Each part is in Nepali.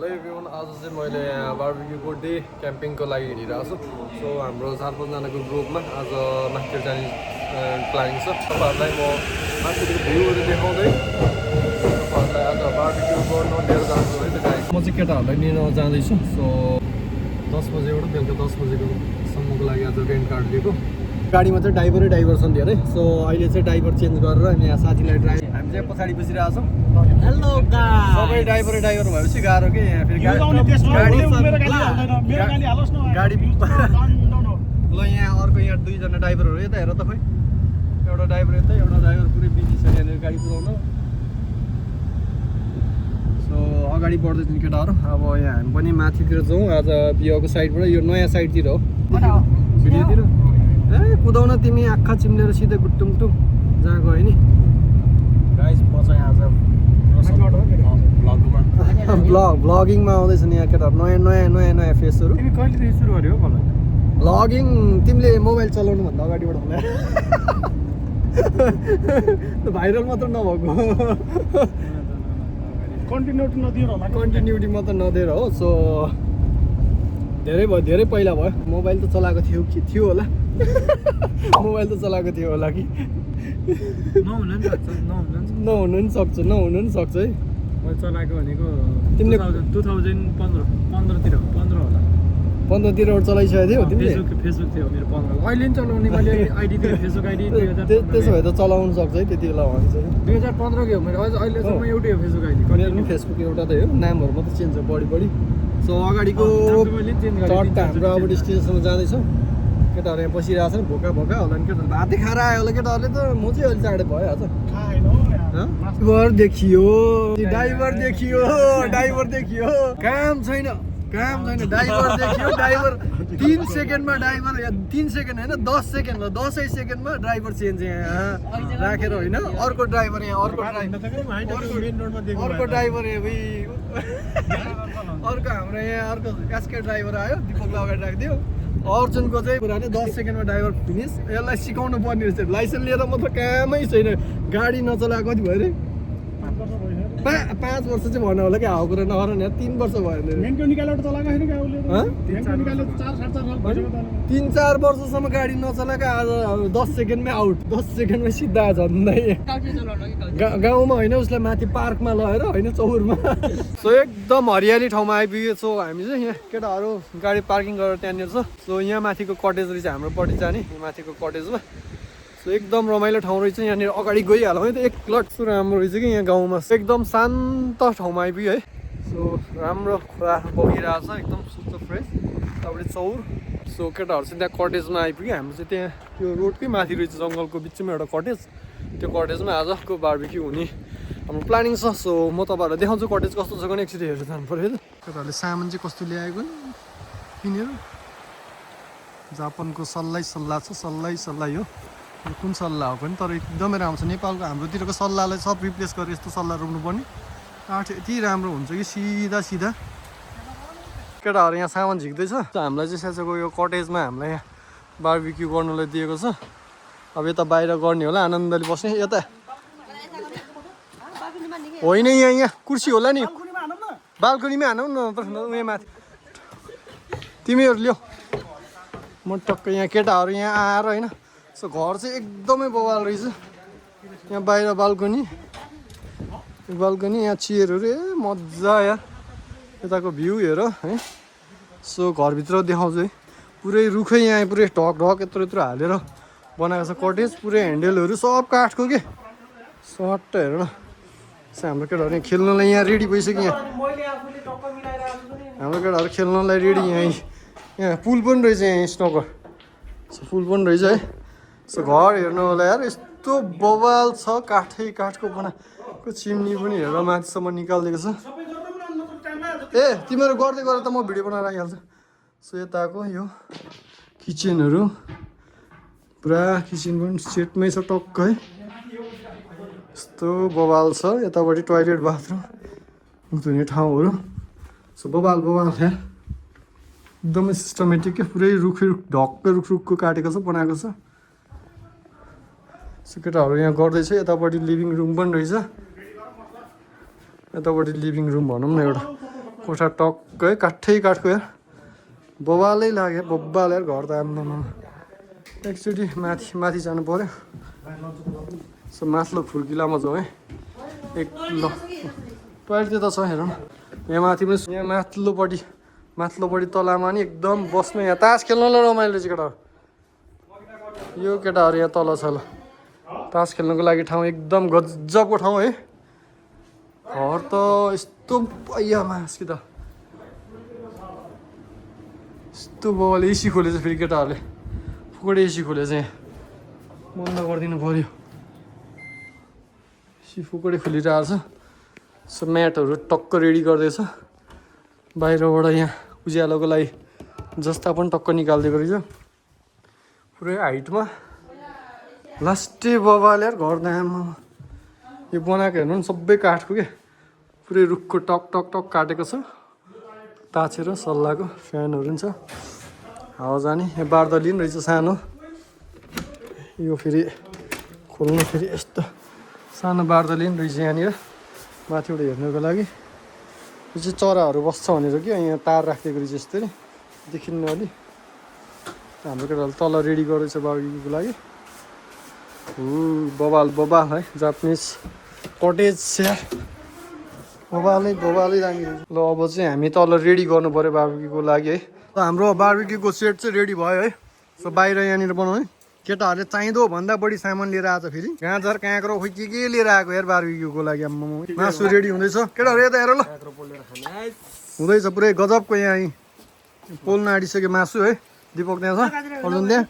हेलो एभ्रिवान, आज चाहिँ मैले यहाँ बार्बिक्यूको डे क्याम्पिङको लागि हिँडिरहेको छु। सो हाम्रो 4-5जनाको ग्रुपमा आज माथितिर जाने प्लानिङ छ। तपाईँहरूलाई म माथिको भ्यूहरू देखाउँदै तपाईँहरूलाई आज बार्बिक्यू गर्न लिएर जान्छु है। त्यो गाडी म चाहिँ केटाहरूलाई लिन जाँदैछु। सो 10 बजेबाट बेलुका 10 बजेसम्मको लागि आज रेन्ट कार्ड लिएको। गाडीमा चाहिँ ड्राइभर छन् धेरै। सो अहिले चाहिँ ड्राइभर चेन्ज गरेर हामी यहाँ साथीलाई हामी चाहिँ पछाडि बसिरहेको छौँ। हेलो गाइस, सबै ड्राइभर भएपछि गाह्रो के यहाँ फेरि गाडी ल यहाँ अर्को यहाँ 2जना ड्राइभरहरू यता हेर त खोइ, एउटा ड्राइभर यता एउटा ड्राइभर पुरै बिजी छ यहाँनिर गाडी कुदाउन। सो अगाडि बढ्दैछ नि केटाहरू। अब यहाँ हामी पनि माथितिर जाउँ आज बिहाको साइडबाट, यो नयाँ साइडतिर हो भिडियोतिर। ए कुदाउन तिमी आँखा चिम्लेर सिधै गुट्टुङटुङ जहाँ गयो नि गाइस म चाहिँ आज भ्लगिङमा आउँदैछ नि यहाँ केटाहरू, नयाँ फेसहरू। तिमी कहिलेदेखि सुरु गर्यो होला भ्लगिङ? तिमीले मोबाइल चलाउनु भन्दा अगाडिबाट होला। भाइरल मात्र नभएको, कन्टिन्युटी मात्र नदिएर हो। सो धेरै पहिला भयो। मोबाइल त चलाएको थियो होला। मोबाइल त चलाएको थियो होला कि नहुनु नि सक्छ है। मैले चलाएको भनेको तिमीले 2015 होला। 15 तिर चलाइसकेको थियो तिमीले? फेसबुक थियो मेरो 15। अहिले नि चलाउने मैले आइडी थियो, फेसबुक आइडी। त्यसो भए त चलाउनु सक्छ है त्यति बेला भन्छ। 2015 को हो मेरो, अहिलेसम्म एउटै हो फेसबुक आइडी। मेरो पनि फेसबुक एउटा त हो, नामहरू मात्रै चेन्ज हो बढी। सो अगाडिको चट्टा हाम्रो अब डेस्टिनेसनमा जाँदैछौँ। केटाहरू यहाँ बसिरहेको छ नि, भोका होला नि केटाहरू। भातै खाएर आयो होला केटाहरूले त, म चाहिँ अहिले चाँडै भइहाल्छ। ड्राइभर देखियो, काम छैन। ड्राइभर 3 सेकेन्डमा ड्राइभर, 3 सेकेन्ड होइन 10 सेकेन्ड ल, 10 सेकेन्डमा ड्राइभर चेन्ज यहाँ राखेर होइन। अर्को ड्राइभर यहाँ, अर्को ड्राइभर यहाँ अर्को हाम्रो यहाँ अर्को एसके ड्राइभर आयो, दिपकलाई अगाडि राखिदियो। अर्जुनको चाहिँ कुरा नि 10 सेकेन्डमा ड्राइभर फिनिस। यसलाई सिकाउनु पर्ने रहेछ। लाइसेन्स लिएर मात्र कामै छैन, गाडी नचलाएको कति भयो अरे? 5 वर्ष चाहिँ भन्नु होला कि हाउ कुरा नगर नि, 3 वर्ष भयो। 3-4 वर्षसम्म गाडी नचलाएको आज 10 सेकेन्डमै आउट, 10 सेकेन्डमै सिधा झन्डै। गाउँमा होइन, उसलाई माथि पार्कमा लगेर होइन, चौरमा। सो एकदम हरियाली ठाउँमा आइपुग्यो। सो हामी चाहिँ यहाँ केटाहरू गाडी पार्किङ गरेर त्यहाँनिर छ। सो यहाँ माथिको कटेज रहेछ हाम्रोपट्टि जाने, माथिको कटेजमा। सो एकदम रमाइलो ठाउँ रहेछ। यहाँनिर अगाडि गइहालौँ है त, एक लट राम्रो रहेछ कि यहाँ गाउँमा। एकदम शान्त ठाउँमा आइपुग्यो है। सो राम्रो खोला बगिरहेको छ, एकदम शुद्ध फ्रेस। त्यहाँबाट चौर। सो केटाहरू चाहिँ त्यहाँ कटेजमा आइपुग्यो। हाम्रो चाहिँ त्यहाँ त्यो रोडकै माथि रहेछ, जङ्गलको बिचमा एउटा कटेज। त्यो कटेजमा आजको बार्बिक्यू हुने हाम्रो प्लानिङ छ। सो म तपाईँहरूलाई देखाउँछु कटेज कस्तो छ भने, एकचोटि हेरेर जानु पऱ्यो है त। केटाहरूले सामान चाहिँ कस्तो ल्याएको किनेर। जापानको सल्लाह छ, सल्लाह हो। कुन सल्लाह हो पनि, तर एकदमै राम्रो छ। नेपालको हाम्रोतिरको सल्लाहलाई सब रिप्लेस गरेर यस्तो सल्लाह रोप्नुपर्ने। काठ यति राम्रो हुन्छ कि सिधा। केटाहरू यहाँ सामान झिक्दैछ। हामीलाई चाहिँ साँच्चैको यो कटेजमा हामीलाई यहाँ बार्बिक्यू गर्नुलाई दिएको छ। अब यता बाहिर गर्ने होला, आनन्दले बस्ने। यता होइन, यहाँ कुर्सी होला नि, बाल्कनीमै हानौँ न उयो माथि। तिमीहरू ल्याऊ, म टक्क यहाँ केटाहरू यहाँ आएर होइन। सो घर चाहिँ एकदमै बवाल रहेछ। यहाँ बाहिर बाल्कनी, यहाँ चियरहरू, ए मजा यार। यताको भ्यू हेर है। सो घरभित्र देखाउँछु है, पुरै रुखै यहाँ पुरै ढक यत्रो हालेर बनाएको छ कटेज। पुरै ह्यान्डलहरू सब काठको के सट्ट हेर न। हाम्रो केटाहरू यहाँ खेल्नलाई यहाँ रेडी भइसक्यो। हाम्रो केटाहरू खेल्नलाई रेडी। यहाँ पुल पनि रहेछ, यहाँ स्नोकर। सो पुल पनि रहेछ है। सो घर हेर्नु होला यार, यस्तो बवाल छ। काठको बनाएको चिम्नी पनि हेर माथिसम्म निकालिदिएको छ। ए तिमीहरू गर्दै गरेर त म भिडियो बनाएर राखिहाल्छु। सो यताको यो किचनहरू, पुरा किचन पनि सेटमै छ टक्क है। यस्तो बवाल छ। यतापट्टि टोइलेट बाथरुम धुने ठाउँहरू। सो बवाल यार, एकदमै सिस्टमेटिक के। पुरै ढक्कै रुखको काटेको छ, बनाएको छ। सो केटाहरू यहाँ गर्दैछ। यतापट्टि लिभिङ रुम पनि रहेछ। यतापट्टि लिभिङ रुम भनौँ न एउटा। कोठा टक्कै काठै काठको यार बबालै लाग्यो बब्बाले यार घर त आम्मामा एकचोटि माथि जानु पऱ्यो सो माथिल्लो फुर्किलामा जाउँ है एक ल टोइलेट त छ हेरौँ यहाँ माथि पनि यहाँ माथिल्लोपट्टि तलामा नि एकदम बस्नु यहाँ तास खेल्नलाई रमाइलो चाहिँ केटा यो केटाहरू यहाँ तल छ ल तास खेल्नुको लागि ठाउँ एकदम गजबको ठाउँ है घर त यस्तो आमा कि त यस्तो बाउले एसी खोलेछ फेरि केटाहरूले फुकडी एसी खोलेछ यहाँ बन्द गरिदिनु पऱ्यो एसी फुकडी खोलिरहेको छ सो म्याटहरू टक्क रेडी गर्दैछ बाहिरबाट यहाँ उज्यालोको लागि जस्ता पनि टक्क निकालिदिएको रहेछ पुरै हाइटमा लास्टे बबाले यार घर दाममा यो बनाएको हेर्नु नि सबै काठको के पुरै रुखको टक टक टक काटेको छ ताछेर सल्लाहको फ्यानहरू पनि छ हावा जाने यहाँ बार्दली पनि रहेछ सानो यो फेरि खोल्नु फेरि यस्तो सानो बार्दली पनि रहेछ यहाँनिर माथिबाट हेर्नुको लागि यो चाहिँ चराहरू बस्छ भनेर कि यहाँ तार राखिदिएको रहेछ यस्तै देखिन्न अलि हाम्रो केटाहरूले तल रेडी गरेछ बार्बेक्यूको लागि बबाल है जापानिज कटेज स्यार बबालै दामी रहेछ ल अब चाहिँ हामी तल रेडी गर्नु पऱ्यो बार्बेक्यूको लागि है हाम्रो बार्बेक्यूको सेट चाहिँ रेडी भयो है सो बाहिर यहाँनिर बनाउने केटाहरूले चाहिँदो भन्दा बढी सामान लिएर आएको छ फेरि गाजर काँक्रो खोइ के लिएर आएको यार बार्बेक्यूको लागि आम्मामा मासु रेडी हुँदैछ केटाहरू यता हेर ल हुँदैछ पुरै गजबको यहाँ पोल्न आँटिसक्यो मासु है दिपक त्यहाँ छ अर्जुन त्यहाँ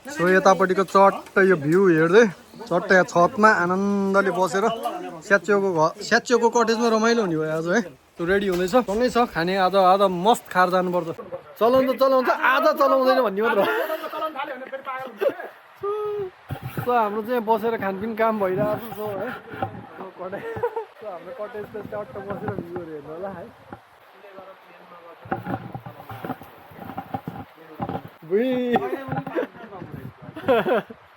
सो यतापट्टिको चट्ट यो भ्यू हेर्दै चट्ट यहाँ छतमा आनन्दले बसेर स्याच्योको कटेजमा रमाइलो हुने भयो आज है त्यो रेडी हुँदैछ सँगै छ खाने आज मस्त खाएर जानुपर्छ चलाउँछ आधा चलाउँदैन भन्ने मात्र सो हाम्रो चाहिँ बसेर खानपिन काम भइरहेको छ है हाम्रो कटेज त चट्ट बसेर भ्यूहरू हेर्नु होला है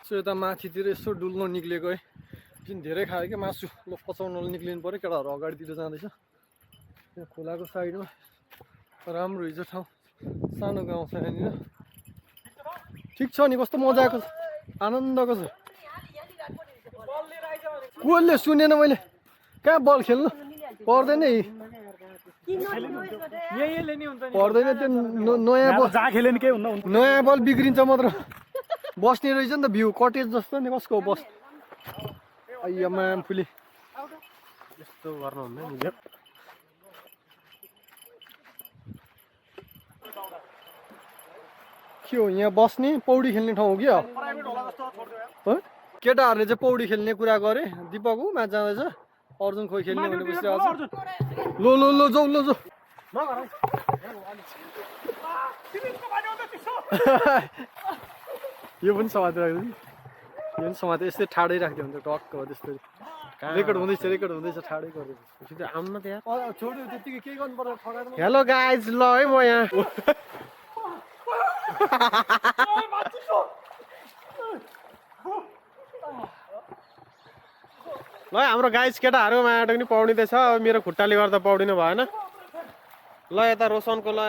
सो यता माथितिर यसो डुल्न निक्लेको है जुन धेरै खायो क्या मासु ल पचाउन निक्लिनु पऱ्यो केटाहरू अगाडितिर जाँदैछ यहाँ खोलाको साइडमा राम्रो रहेछ ठाउँ सानो गाउँ छ यहाँनिर ठिक छ नि कस्तो मजाको छ आनन्दको छ कसले सुनेन मैले कहाँ बल खेल्नु पर्दैन है पर्दैन त्यो नयाँ बल बिग्रिन्छ मात्र बस्ने रहेछ नि त भ्यू कटेज जस्तो नि कसको बस आइयामा फुली यस्तो गर्नु हुँदैन के हो यहाँ बस्ने पौडी खेल्ने ठाउँ हो कि केटाहरूले चाहिँ पौडी खेल्ने कुरा गरे दिपक हो माथि जाँदैछ अर्जुन खोइ खेल्ने भने बसिरहेको छ लो जाऊ यो पनि समातेर राख्दैन यो पनि समाते यस्तै ठाडै राख्दै हुन्छ टक्क हो त्यस्तै रेकर्ड हुँदैछ ठाडै गरेको आउनु त्यहाँ छोड्यो त्यतिकै के गर्नु पर्छ हेलो गाइज ल है म यहाँ ल हाम्रो गाइज केटाहरू मायाबाट पनि पौडिँदैछ अब मेरो खुट्टाले गर्दा पौडिनु भएन ल यता रोशनको ल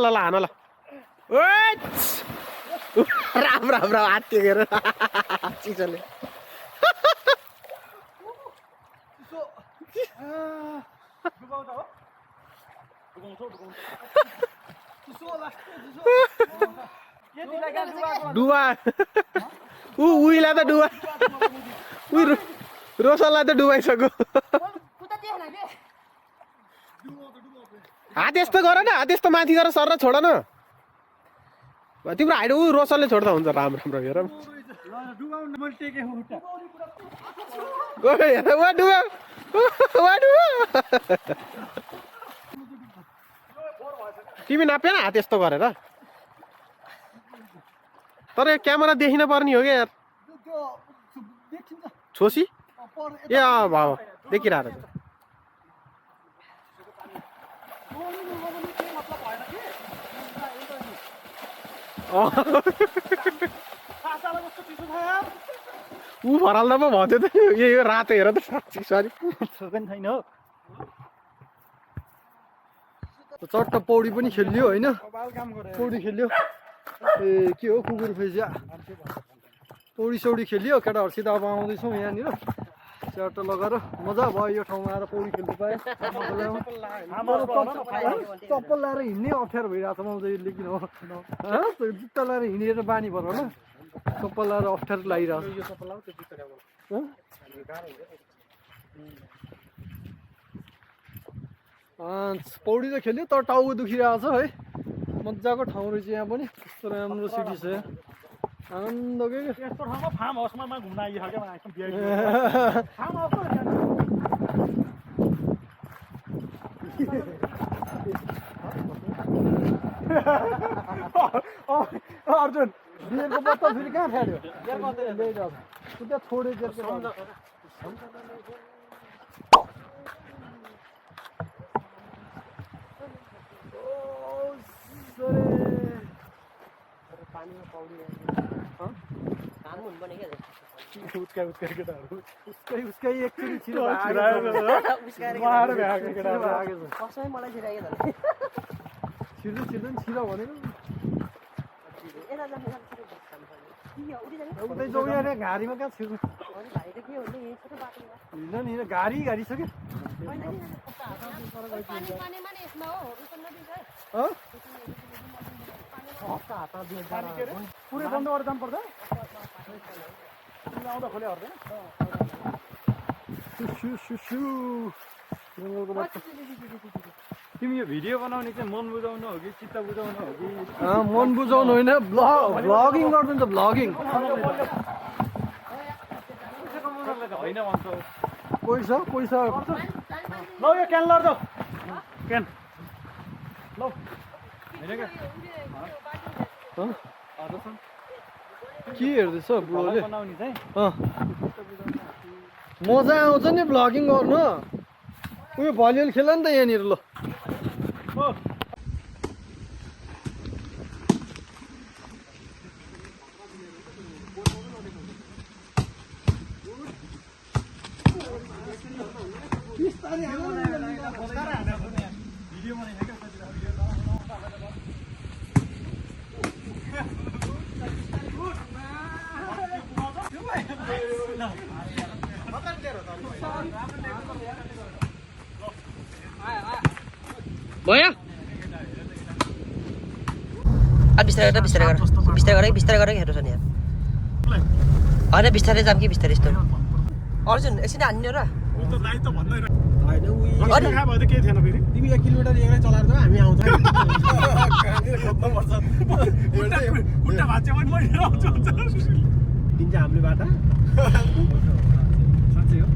ल हान ल राम्रो हात टेकेर चिसोले डुवा उहीलाई त डुवा रोशनलाई त डुबाइसक्यो हात यस्तो गर न हात यस्तो माथि गरेर सर छोड न तिम्रो हाइट रोशनले छोड्दा हुन्छ राम्रो हेर तिमी नाप्यो हात यस्तो गरेर तर यो क्यामेरा देखिन पर्ने हो क्या यार छोसी ए भाउ देखिरहेको छ ऊ भराल्दामा भन्थ्यो त यो रातो हेर त साँच्ची सरी छैन चट्ट पौडी पनि खेलियो होइन काम गरे पौडी खेल्यो ए के हो कुकुर फेसिया पौडी सौडी खेलियो केटाहरूसित अब आउँदैछौँ यहाँनिर च्याट लगाएर मजा भयो यो ठाउँमा आएर पौडी खेल्नु पाएँ चप्पल लाएर हिँड्नै अप्ठ्यारो भइरहेको छ म जहिले किन हो जुत्ता लाएर हिँडेर बानी भएर होला चप्पल लाएर अप्ठ्यारो लागिरहेको पौडी त खेल्यो तर टाउको दुखिरहेको छ है मजाको ठाउँ रहेछ यहाँ पनि कस्तो राम्रो सिटी छ आनन्दकै यस्तो ठाउँमा फार्म हाउसमा घुम्न आइहाल्यो फार्म हाउस अर्जुन बियरको बोतल फेरि कहाँ फ्याड्यो त्यहाँ छोड्यो उसकै एकचोटि छिरो छिरो भनेको उतै जाउँ यहाँ घारीमा कहाँ छिर्नु हिँड्न नि घारी छ क्या पुरै बन्द गरेर जानु पर्छ आउँदा खोले हर्दैन तिमी यो भिडियो बनाउने चाहिँ मन बुझाउनु हो कि चित्त बुझाउनु हो कि मन बुझाउनु होइन भ्लगिङ गर्नुहुन्छ भ्लगिङ होइन भन्छ पैसा ल यो क्यान लड्छ क्यान ल होइन क्या के हेर्दैछ बुढोले बनाउने चाहिँ मजा आउँछ नि भ्लगिङ गर्नु उयो भलिबल खेल नि त यहाँनिर ल भयो बिस्तारै गरेर हेर्नु छ नि होइन बिस्तारै जाम कि बिस्तारै यस्तो अर्जुन एकछिन हान्ने र तिमी 1 किलोमिटर एक्लै चलाएर जाऊ हामी आउँछ दिन्छ हामीले बाटा साँच्चै हो